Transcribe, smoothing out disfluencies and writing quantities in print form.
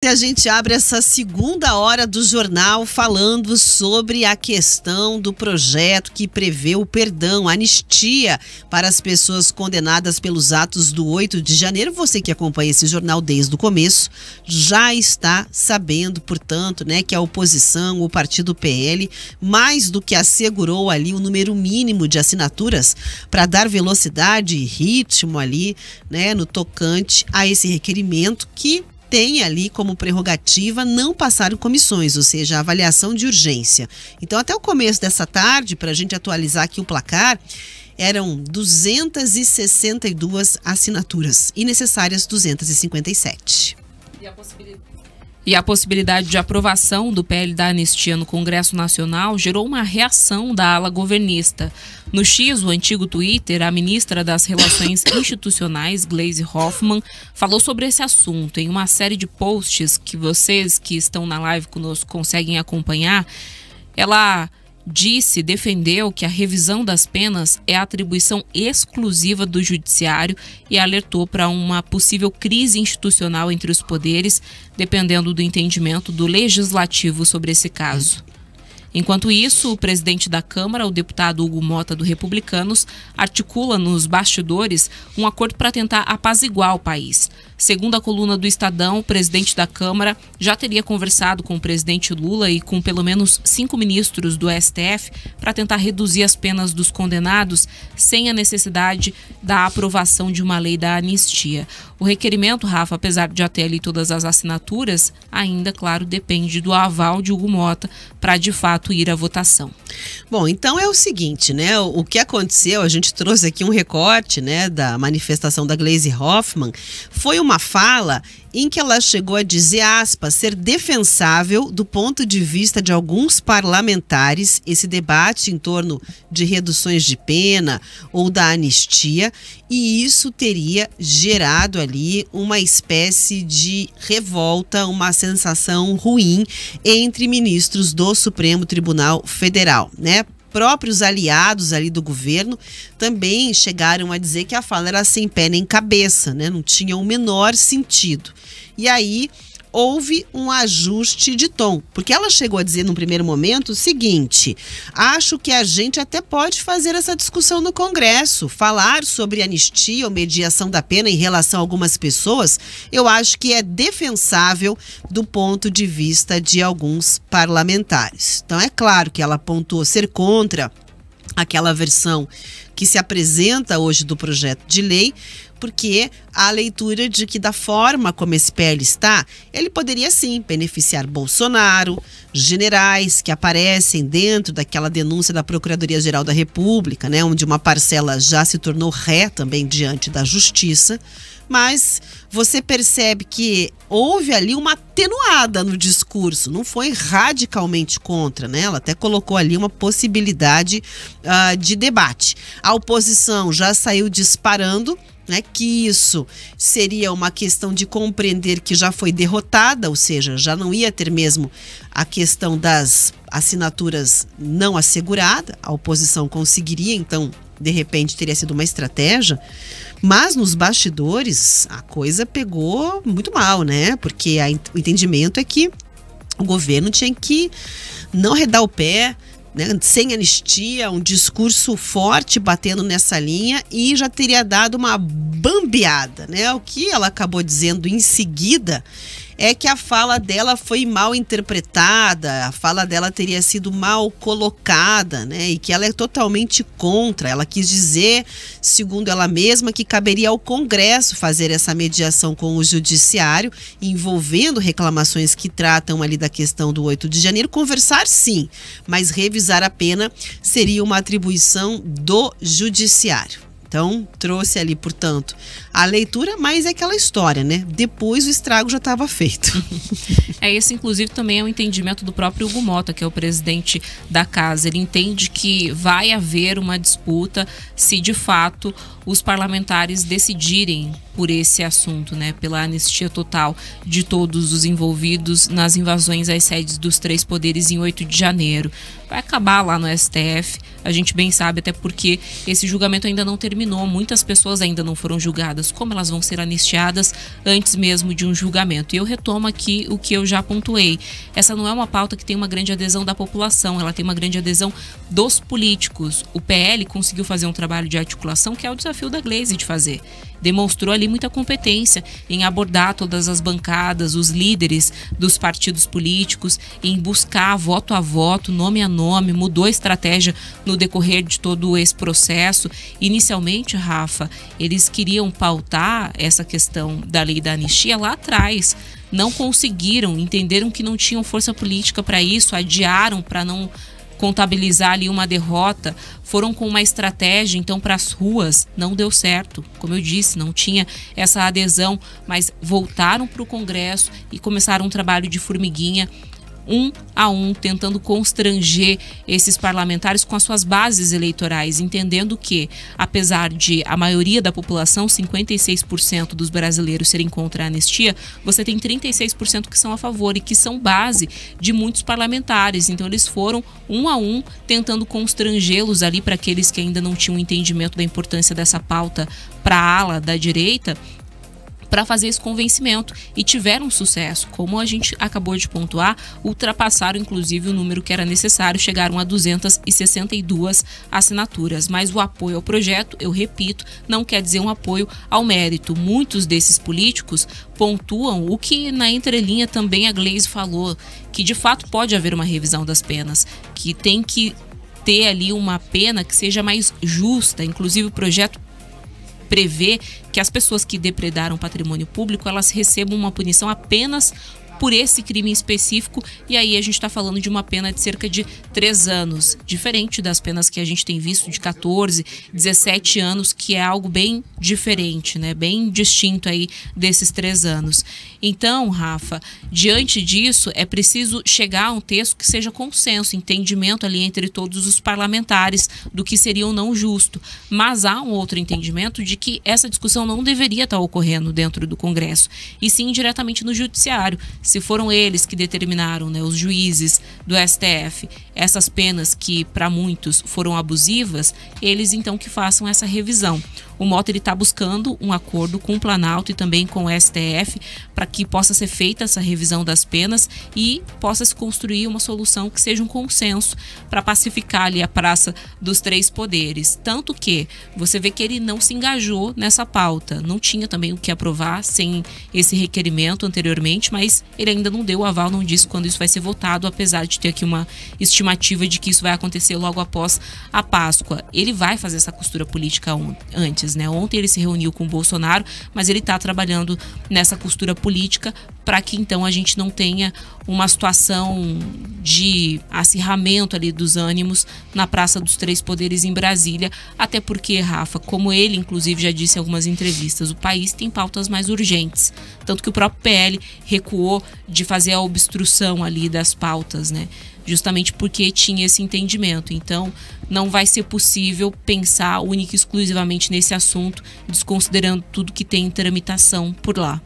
E a gente abre essa segunda hora do jornal falando sobre a questão do projeto que prevê o perdão, a anistia para as pessoas condenadas pelos atos do 8 de janeiro. Você que acompanha esse jornal desde o começo já está sabendo, portanto, que a oposição, o partido PL, mais do que assegurou ali o número mínimo de assinaturas para dar velocidade e ritmo ali, no tocante a esse requerimento que tem ali como prerrogativa não passar comissões, ou seja, a avaliação de urgência. Então, até o começo dessa tarde, para a gente atualizar aqui o placar, eram 262 assinaturas e necessárias 257. E a possibilidade de aprovação do PL da anistia no Congresso Nacional gerou uma reação da ala governista. No X, o antigo Twitter, a ministra das Relações Institucionais, Gleisi Hoffmann, falou sobre esse assunto. Em uma série de posts que vocês que estão na live conosco conseguem acompanhar, ela defendeu que a revisão das penas é atribuição exclusiva do judiciário e alertou para uma possível crise institucional entre os poderes, dependendo do entendimento do legislativo sobre esse caso. Enquanto isso, o presidente da Câmara, o deputado Hugo Mota, do Republicanos, articula nos bastidores um acordo para tentar apaziguar o país. Segundo a coluna do Estadão, o presidente da Câmara já teria conversado com o presidente Lula e com pelo menos 5 ministros do STF para tentar reduzir as penas dos condenados sem a necessidade da aprovação de uma lei da anistia. O requerimento, Rafa, apesar de já ter ali todas as assinaturas, ainda, claro, depende do aval de Hugo Mota para, de fato, ir à votação. Bom, então é o seguinte, o que aconteceu, a gente trouxe aqui um recorte, da manifestação da Gleisi Hoffmann, foi uma fala em que ela chegou a dizer, aspas, ser defensável do ponto de vista de alguns parlamentares esse debate em torno de reduções de pena ou da anistia, e isso teria gerado ali uma espécie de revolta, uma sensação ruim entre ministros do Supremo Tribunal Federal, Próprios aliados ali do governo também chegaram a dizer que a fala era sem pé nem cabeça, não tinha o menor sentido. E aí houve um ajuste de tom, porque ela chegou a dizer num primeiro momento o seguinte: acho que a gente até pode fazer essa discussão no Congresso, falar sobre anistia ou mediação da pena em relação a algumas pessoas, eu acho que é defensável do ponto de vista de alguns parlamentares. Então é claro que ela apontou ser contra aquela versão que se apresenta hoje do projeto de lei, porque a leitura de que da forma como esse PL está, ele poderia sim beneficiar Bolsonaro, generais que aparecem dentro daquela denúncia da Procuradoria-Geral da República, onde uma parcela já se tornou ré também diante da Justiça, mas você percebe que houve ali uma atenuada no discurso, não foi radicalmente contra, Ela até colocou ali uma possibilidade de debate. A oposição já saiu disparando, que isso seria uma questão de compreender que já foi derrotada, ou seja, já não ia ter mesmo a questão das assinaturas não assegurada, a oposição conseguiria, então, de repente, teria sido uma estratégia, mas nos bastidores a coisa pegou muito mal, porque o entendimento é que o governo tinha que não arredar o pé, sem anistia, um discurso forte batendo nessa linha, e já teria dado uma bambeada, O que ela acabou dizendo em seguida é que a fala dela foi mal interpretada, a fala dela teria sido mal colocada, e que ela é totalmente contra. Ela quis dizer, segundo ela mesma, que caberia ao Congresso fazer essa mediação com o Judiciário, envolvendo reclamações que tratam ali da questão do 8 de janeiro. Conversar sim, mas revisar a pena seria uma atribuição do Judiciário. Então, trouxe ali, portanto, a leitura, mas é aquela história, Depois o estrago já estava feito. Esse, inclusive, também é o entendimento do próprio Hugo Mota, que é o presidente da casa. Ele entende que vai haver uma disputa se, de fato, os parlamentares decidirem por esse assunto, né? Pela anistia total de todos os envolvidos nas invasões às sedes dos 3 poderes em 8 de janeiro. Vai acabar lá no STF, a gente bem sabe, até porque esse julgamento ainda não terminou, muitas pessoas ainda não foram julgadas. Como elas vão ser anistiadas antes mesmo de um julgamento? E eu retomo aqui o que eu já pontuei. Essa não é uma pauta que tem uma grande adesão da população, ela tem uma grande adesão dos políticos. O PL conseguiu fazer um trabalho de articulação que é o desafio da Gleisi de fazer. Demonstrou ali muita competência em abordar todas as bancadas, os líderes dos partidos políticos, em buscar voto a voto, nome a nome, mudou a estratégia no decorrer de todo esse processo. Inicialmente, Rafa, eles queriam pautar essa questão da lei da anistia lá atrás. Não conseguiram, entenderam que não tinham força política para isso, adiaram para não contabilizar ali uma derrota, foram com uma estratégia então para as ruas, não deu certo, como eu disse, não tinha essa adesão, mas voltaram para o Congresso e começaram um trabalho de formiguinha, um a um, tentando constranger esses parlamentares com as suas bases eleitorais, entendendo que, apesar de a maioria da população, 56% dos brasileiros serem contra a anistia, você tem 36% que são a favor e que são base de muitos parlamentares. Então eles foram um a um tentando constrangê-los ali para aqueles que ainda não tinham entendimento da importância dessa pauta para a ala da direita, para fazer esse convencimento, e tiveram sucesso. Como a gente acabou de pontuar, ultrapassaram inclusive o número que era necessário, chegaram a 262 assinaturas. Mas o apoio ao projeto, eu repito, não quer dizer um apoio ao mérito. Muitos desses políticos pontuam o que na entrelinha também a Gleisi falou, que de fato pode haver uma revisão das penas, que tem que ter ali uma pena que seja mais justa. Inclusive o projeto prevê que as pessoas que depredaram patrimônio público, elas recebam uma punição apenas por esse crime específico, e aí a gente está falando de uma pena de cerca de 3 anos, diferente das penas que a gente tem visto de 14, 17 anos, que é algo bem diferente, né? Bem distinto aí desses 3 anos. Então, Rafa, diante disso, é preciso chegar a um texto que seja consenso, entendimento ali entre todos os parlamentares do que seria ou não justo. Mas há um outro entendimento de que essa discussão não deveria estar ocorrendo dentro do Congresso, e sim diretamente no Judiciário. Se foram eles que determinaram, né, os juízes do STF, essas penas que para muitos foram abusivas, eles então que façam essa revisão. O Mota está buscando um acordo com o Planalto e também com o STF para que possa ser feita essa revisão das penas e possa se construir uma solução que seja um consenso para pacificar ali a praça dos 3 poderes. Tanto que você vê que ele não se engajou nessa pauta, não tinha também o que aprovar sem esse requerimento anteriormente, mas ele ainda não deu o aval, não disse quando isso vai ser votado, apesar de ter aqui uma estimativa de que isso vai acontecer logo após a Páscoa. Ele vai fazer essa costura política antes, né? Ontem ele se reuniu com o Bolsonaro, mas ele está trabalhando nessa costura política para que então a gente não tenha uma situação de acirramento ali dos ânimos na Praça dos 3 Poderes em Brasília, até porque, Rafa, como ele inclusive já disse em algumas entrevistas, o país tem pautas mais urgentes, tanto que o próprio PL recuou de fazer a obstrução ali das pautas, né? Justamente porque tinha esse entendimento. Então, não vai ser possível pensar única e exclusivamente nesse assunto, desconsiderando tudo que tem em tramitação por lá.